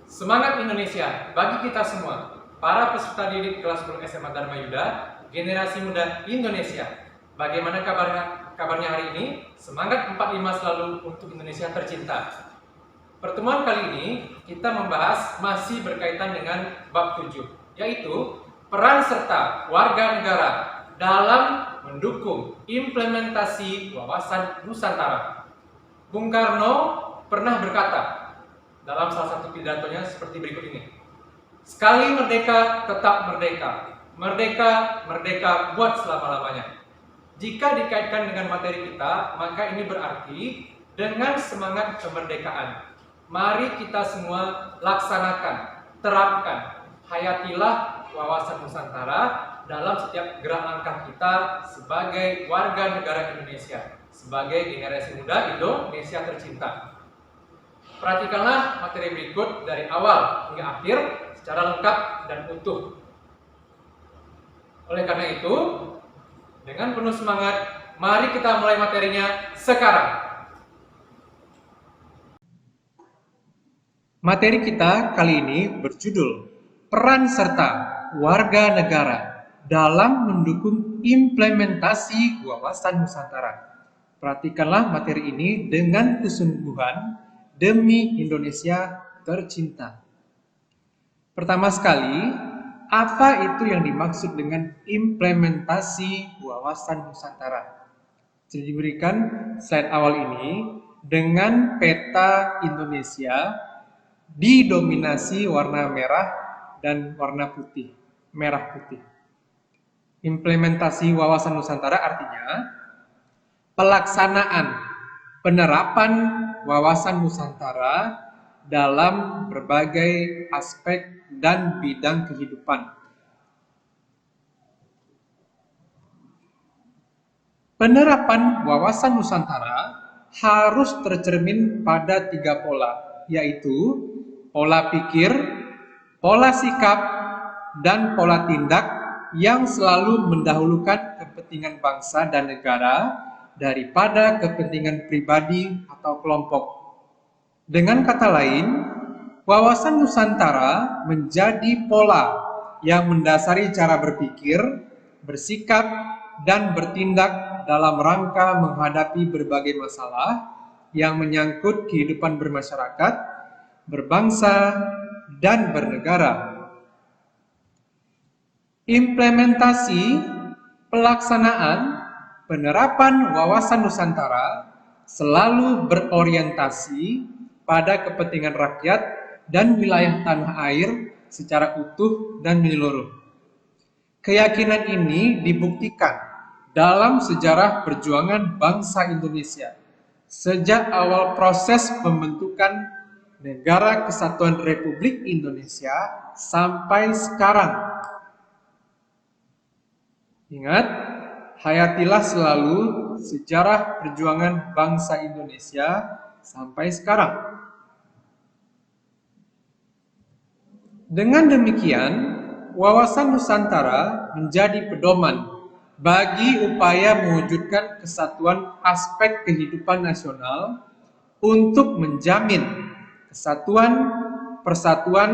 Semangat Indonesia bagi kita semua, para peserta didik kelas 10 SMA Dharma Yuda, generasi muda Indonesia. Bagaimana kabarnya hari ini? Semangat 45 selalu untuk Indonesia tercinta. Pertemuan kali ini kita membahas masih berkaitan dengan bab 7, yaitu peran serta warga negara dalam mendukung implementasi wawasan Nusantara. Bung Karno pernah berkata dalam salah satu pidatonya seperti berikut ini. Sekali merdeka, tetap merdeka. Merdeka, merdeka buat selama-lamanya. Jika dikaitkan dengan materi kita, maka ini berarti dengan semangat kemerdekaan. Mari kita semua laksanakan, terapkan, hayatilah wawasan Nusantara dalam setiap gerak langkah kita sebagai warga negara Indonesia, sebagai generasi muda Indonesia tercinta. Perhatikanlah materi berikut dari awal hingga akhir secara lengkap dan utuh. Oleh karena itu, dengan penuh semangat, mari kita mulai materinya sekarang. Materi kita kali ini berjudul Peran serta warga negara dalam mendukung implementasi wawasan Nusantara. Perhatikanlah materi ini dengan kesungguhan demi Indonesia tercinta. Pertama sekali, apa itu yang dimaksud dengan implementasi wawasan Nusantara? Jadi diberikan slide awal ini dengan peta Indonesia didominasi warna merah dan warna putih, merah putih. Implementasi wawasan Nusantara artinya pelaksanaan penerapan wawasan Nusantara dalam berbagai aspek dan bidang kehidupan. Penerapan wawasan Nusantara harus tercermin pada 3 pola, yaitu pola pikir, pola sikap, dan pola tindak yang selalu mendahulukan kepentingan bangsa dan negara daripada kepentingan pribadi atau kelompok. Dengan kata lain, wawasan Nusantara menjadi pola yang mendasari cara berpikir, bersikap, dan bertindak dalam rangka menghadapi berbagai masalah yang menyangkut kehidupan bermasyarakat, berbangsa, dan bernegara. Implementasi pelaksanaan penerapan wawasan Nusantara selalu berorientasi pada kepentingan rakyat dan wilayah tanah air secara utuh dan menyeluruh. Keyakinan ini dibuktikan dalam sejarah perjuangan bangsa Indonesia sejak awal proses pembentukan Negara Kesatuan Republik Indonesia sampai sekarang. Ingat, hayatilah selalu sejarah perjuangan bangsa Indonesia sampai sekarang. Dengan demikian, wawasan Nusantara menjadi pedoman bagi upaya mewujudkan kesatuan aspek kehidupan nasional untuk menjamin kesatuan, persatuan,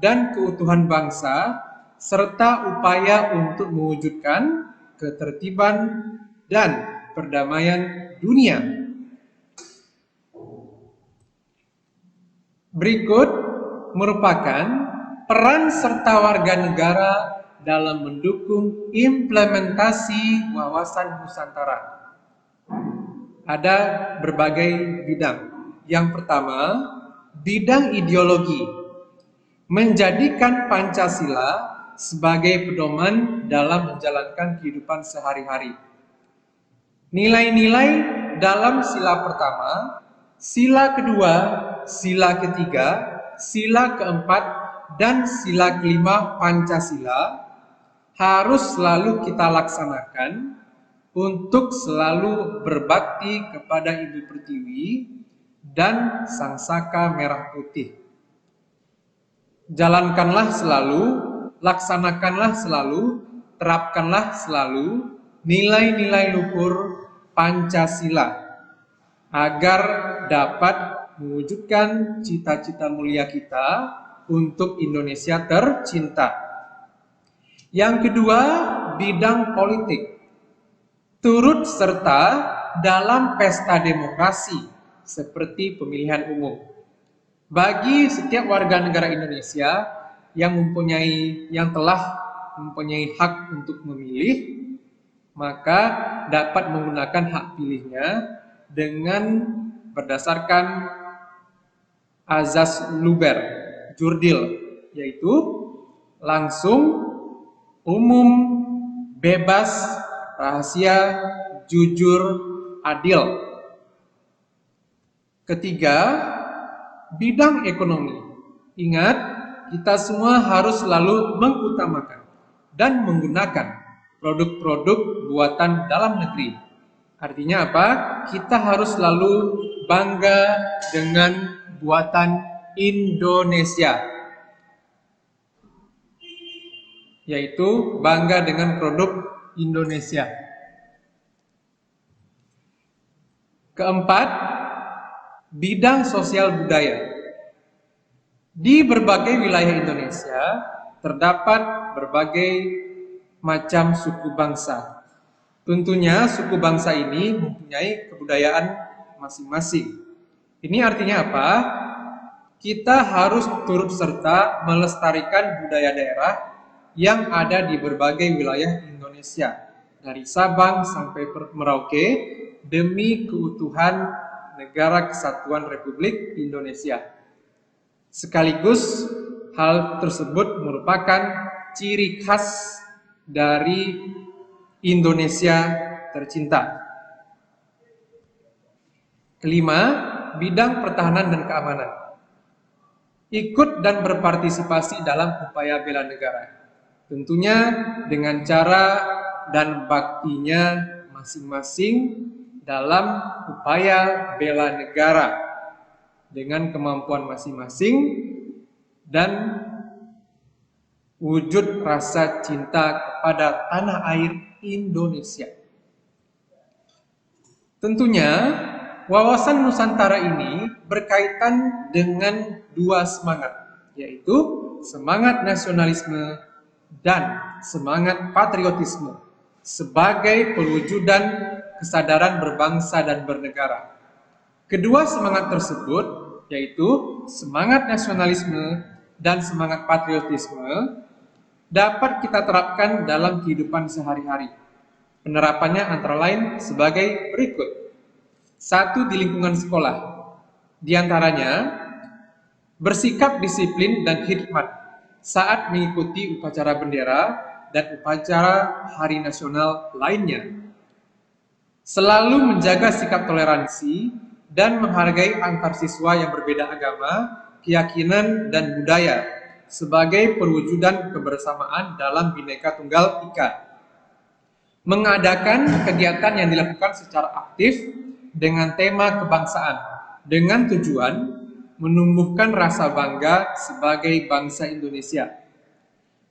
dan keutuhan bangsa, serta upaya untuk mewujudkan ketertiban dan perdamaian dunia. Berikut merupakan peran serta warga negara dalam mendukung implementasi wawasan Nusantara. Ada berbagai bidang. Yang pertama, bidang ideologi, menjadikan Pancasila sebagai pedoman dalam menjalankan kehidupan sehari-hari. Nilai-nilai dalam sila pertama, sila kedua, sila ketiga, sila keempat, dan sila kelima Pancasila harus selalu kita laksanakan untuk selalu berbakti kepada Ibu Pertiwi dan Sang Saka Merah Putih. Jalankanlah selalu, laksanakanlah selalu, terapkanlah selalu nilai-nilai luhur Pancasila agar dapat mewujudkan cita-cita mulia kita untuk Indonesia tercinta. Yang kedua, bidang politik. Turut serta dalam pesta demokrasi seperti pemilihan umum. Bagi setiap warga negara Indonesia yang telah mempunyai hak untuk memilih, maka dapat menggunakan hak pilihnya dengan berdasarkan azas luber, jurdil, yaitu langsung, umum, bebas, rahasia, jujur, adil. Ketiga, bidang ekonomi. Ingat, kita semua harus selalu mengutamakan dan menggunakan produk-produk buatan dalam negeri. Artinya apa? Kita harus selalu bangga dengan buatan Indonesia, yaitu bangga dengan produk Indonesia. Keempat, bidang sosial budaya. Di berbagai wilayah Indonesia terdapat berbagai macam suku bangsa. Tentunya suku bangsa ini mempunyai kebudayaan masing-masing. Ini artinya apa? Kita harus turut serta melestarikan budaya daerah yang ada di berbagai wilayah Indonesia, dari Sabang sampai Merauke, demi keutuhan Negara Kesatuan Republik Indonesia. Sekaligus hal tersebut merupakan ciri khas dari Indonesia tercinta. Kelima, bidang pertahanan dan keamanan. Ikut dan berpartisipasi dalam upaya bela negara. Tentunya dengan cara dan baktinya masing-masing dalam upaya bela negara, dengan kemampuan masing-masing dan wujud rasa cinta kepada tanah air Indonesia. Tentunya wawasan Nusantara ini berkaitan dengan dua semangat, yaitu semangat nasionalisme dan semangat patriotisme sebagai perwujudan kesadaran berbangsa dan bernegara. Kedua semangat tersebut, yaitu semangat nasionalisme dan semangat patriotisme, dapat kita terapkan dalam kehidupan sehari-hari. Penerapannya antara lain sebagai berikut. 1. Di lingkungan sekolah. Di antaranya, bersikap disiplin dan hikmat saat mengikuti upacara bendera dan upacara hari nasional lainnya. Selalu menjaga sikap toleransi dan menghargai antar siswa yang berbeda agama, keyakinan, dan budaya sebagai perwujudan kebersamaan dalam Bhinneka Tunggal Ika. Mengadakan kegiatan yang dilakukan secara aktif dengan tema kebangsaan, dengan tujuan menumbuhkan rasa bangga sebagai bangsa Indonesia.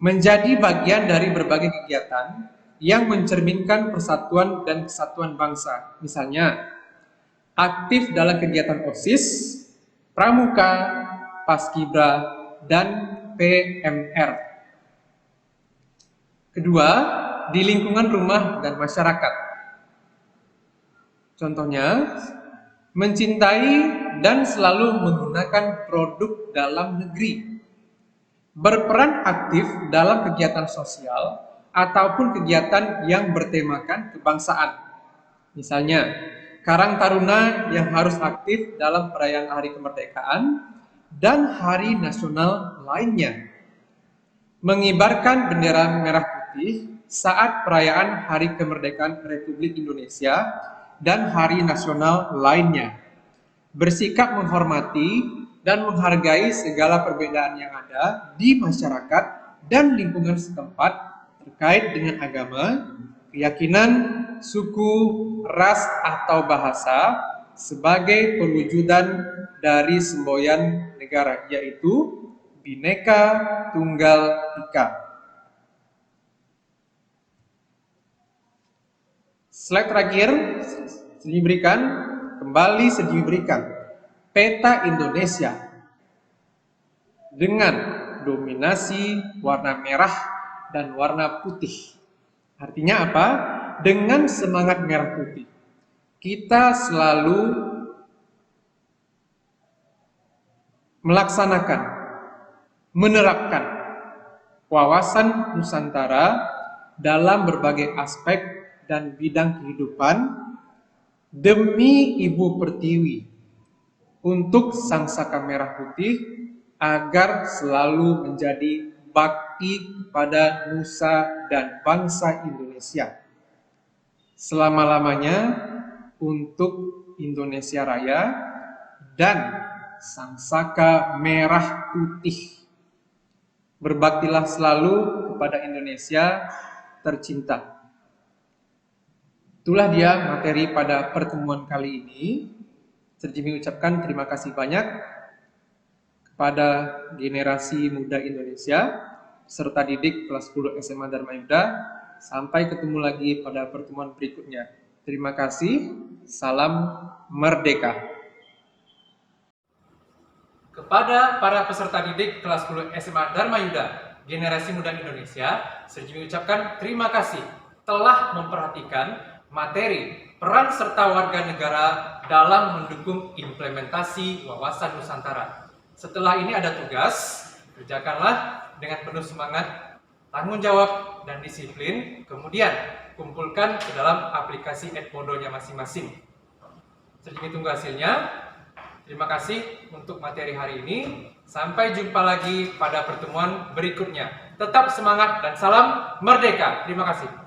Menjadi bagian dari berbagai kegiatan yang mencerminkan persatuan dan kesatuan bangsa. Misalnya, aktif dalam kegiatan OSIS, Pramuka, Paskibra, dan PMR. Kedua, di lingkungan rumah dan masyarakat. Contohnya, mencintai dan selalu menggunakan produk dalam negeri. Berperan aktif dalam kegiatan sosial ataupun kegiatan yang bertemakan kebangsaan. Misalnya, Karang Taruna yang harus aktif dalam perayaan Hari Kemerdekaan dan hari nasional lainnya. Mengibarkan bendera merah putih saat perayaan Hari Kemerdekaan Republik Indonesia dan hari nasional lainnya. Bersikap menghormati dan menghargai segala perbedaan yang ada di masyarakat dan lingkungan setempat terkait dengan agama, keyakinan, suku, ras, atau bahasa sebagai perwujudan dari semboyan negara, yaitu Bhinneka Tunggal Ika. Slide terakhir, kembali sediberikan. peta Indonesia dengan dominasi warna merah dan warna putih. Artinya apa? Dengan semangat merah putih, kita selalu melaksanakan, menerapkan wawasan Nusantara dalam berbagai aspek dan bidang kehidupan demi Ibu Pertiwi, untuk Sang Saka Merah Putih agar selalu menjadi bakti kepada nusa dan bangsa Indonesia selama-lamanya, untuk Indonesia Raya dan Sang Saka Merah Putih. Berbaktilah selalu kepada Indonesia tercinta. Itulah dia materi pada pertemuan kali ini. Serji mengucapkan terima kasih banyak kepada generasi muda Indonesia serta didik kelas 10 SMA Dharma Yuda. Sampai ketemu lagi pada pertemuan berikutnya. Terima kasih. Salam merdeka. Kepada para peserta didik kelas 10 SMA Dharma Yuda, generasi muda Indonesia, Serji mengucapkan terima kasih telah memperhatikan materi peran serta warga negara dalam mendukung implementasi wawasan Nusantara. Setelah ini ada tugas, kerjakanlah dengan penuh semangat, tanggung jawab, dan disiplin, kemudian kumpulkan ke dalam aplikasi Edmodo-nya masing-masing. Serji tunggu hasilnya. Terima kasih untuk materi hari ini. Sampai jumpa lagi pada pertemuan berikutnya. Tetap semangat dan salam merdeka. Terima kasih.